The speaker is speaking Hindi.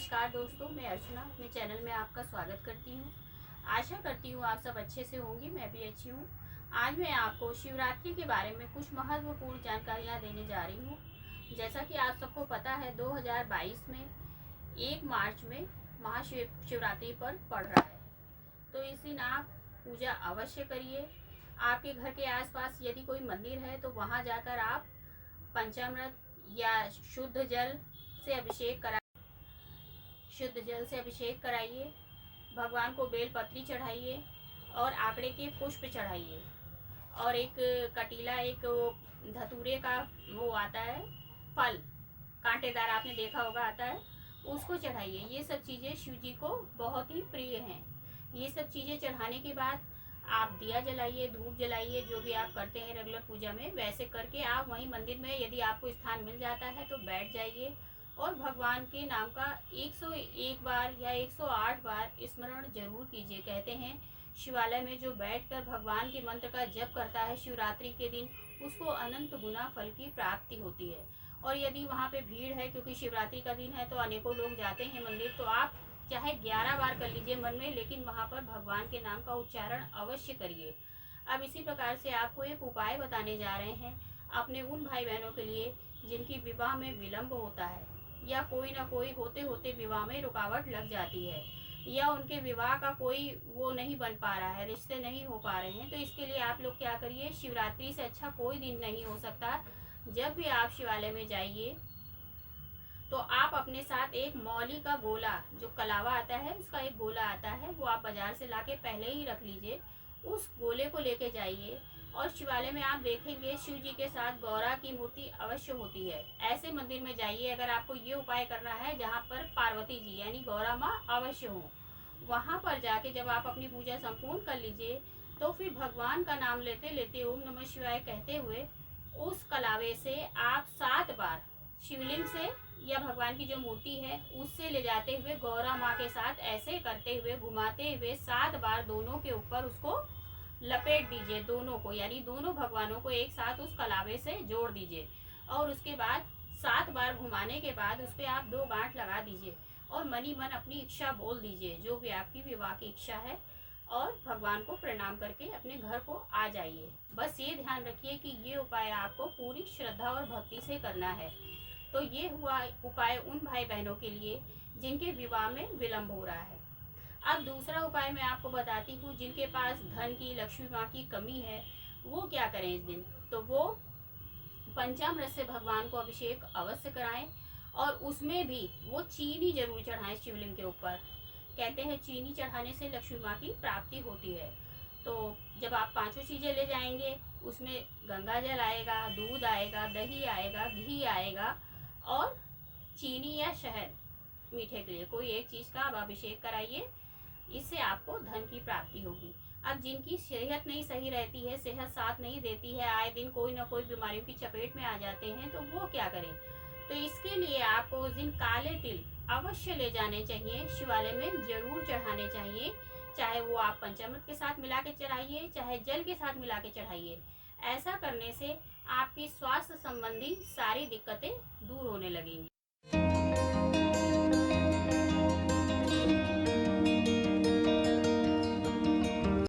नमस्कार दोस्तों, मैं अर्चना अपने चैनल में आपका स्वागत करती हूँ। आशा करती हूँ आप सब अच्छे से होंगे, मैं भी अच्छी हूँ। आज मैं आपको शिवरात्रि के बारे में कुछ महत्वपूर्ण जानकारियाँ देने जा रही हूँ। जैसा कि आप सबको पता है 2022 में 1 मार्च में महाशिवरात्रि पर पड़ रहा है, तो इस दिन आप पूजा अवश्य करिए। आपके घर के आसपास यदि कोई मंदिर है तो वहाँ जाकर आप पंचामृत या शुद्ध जल से अभिषेक कराइए। भगवान को बेलपत्री चढ़ाइए और आंकड़े के पुष्प चढ़ाइए और एक कटीला, एक धतूरे का वो आता है फल, कांटेदार, आपने देखा होगा आता है, उसको चढ़ाइए। ये सब चीज़ें शिव जी को बहुत ही प्रिय हैं। ये सब चीज़ें चढ़ाने के बाद आप दिया जलाइए, धूप जलाइए, जो भी आप करते हैं रेगुलर पूजा में, वैसे करके आप वहीं मंदिर में यदि आपको स्थान मिल जाता है तो बैठ जाइए और भगवान के नाम का 101 बार या 108 बार स्मरण जरूर कीजिए। कहते हैं शिवालय में जो बैठकर भगवान के मंत्र का जप करता है शिवरात्रि के दिन, उसको अनंत गुना फल की प्राप्ति होती है। और यदि वहाँ पे भीड़ है, क्योंकि शिवरात्रि का दिन है तो अनेकों लोग जाते हैं मंदिर, तो आप चाहे 11 बार कर लीजिए मन में, लेकिन वहाँ पर भगवान के नाम का उच्चारण अवश्य करिए। अब इसी प्रकार से आपको एक उपाय बताने जा रहे हैं अपने उन भाई बहनों के लिए जिनकी विवाह में विलम्ब होता है या कोई ना कोई होते होते विवाह में रुकावट लग जाती है या उनके विवाह का कोई वो नहीं बन पा रहा है, रिश्ते नहीं हो पा रहे हैं। तो इसके लिए आप लोग क्या करिए, शिवरात्रि से अच्छा कोई दिन नहीं हो सकता। जब भी आप शिवालय में जाइए तो आप अपने साथ एक मौली का गोला, जो कलावा आता है उसका एक गोला आता है, वो आप बाजार से लाके पहले ही रख लीजिए। उस गोले को लेके जाइए और शिवालय में आप देखेंगे शिव जी के साथ गौरा की मूर्ति अवश्य होती है। ऐसे मंदिर में जाइए अगर आपको ये उपाय करना है जहाँ पर पार्वती जी यानी गौरा माँ अवश्य हो। वहाँ पर जाके जब आप अपनी पूजा संपूर्ण कर लीजिए तो फिर भगवान का नाम लेते लेते ओम नमः शिवाय कहते हुए उस कलावे से आप 7 बार शिवलिंग से या भगवान की जो मूर्ति है उससे ले जाते हुए गौरा माँ के साथ ऐसे करते हुए घुमाते हुए 7 बार दोनों के ऊपर उसको लपेट दीजिए, दोनों को, यानी दोनों भगवानों को एक साथ उस कलावे से जोड़ दीजिए। और उसके बाद 7 बार घुमाने के बाद उस पर आप 2 गांठ लगा दीजिए और मनी मन अपनी इच्छा बोल दीजिए, जो भी आपकी विवाह की इच्छा है, और भगवान को प्रणाम करके अपने घर को आ जाइए। बस ये ध्यान रखिए कि ये उपाय आपको पूरी श्रद्धा और भक्ति से करना है। तो ये हुआ उपाय उन भाई बहनों के लिए जिनके विवाह में विलम्ब हो रहा है। अब दूसरा उपाय मैं आपको बताती हूँ जिनके पास धन की, लक्ष्मी माँ की कमी है, वो क्या करें इस दिन। तो वो पंचामृत से भगवान को अभिषेक अवश्य कराएं और उसमें भी वो चीनी जरूर चढ़ाएं शिवलिंग के ऊपर। कहते हैं चीनी चढ़ाने से लक्ष्मी माँ की प्राप्ति होती है। तो जब आप 5 चीज़ें ले जाएंगे, उसमें गंगा जल आएगा, दूध आएगा, दही आएगा, घी आएगा और चीनी या शहद, मीठे के लिए कोई एक चीज़ का आप अभिषेक कराइए। इससे आपको धन की प्राप्ति होगी। अब जिनकी सेहत नहीं सही रहती है, सेहत साथ नहीं देती है, आए दिन कोई ना कोई बीमारियों की चपेट में आ जाते हैं, तो वो क्या करें। तो इसके लिए आपको उस दिन काले तिल अवश्य ले जाने चाहिए, शिवालय में जरूर चढ़ाने चाहिए। चाहे वो आप पंचामृत के साथ मिला के चढ़ाइए, चाहे जल के साथ मिला के चढ़ाइए। ऐसा करने से आपकी स्वास्थ्य संबंधी सारी दिक्कतें दूर होने लगेंगी।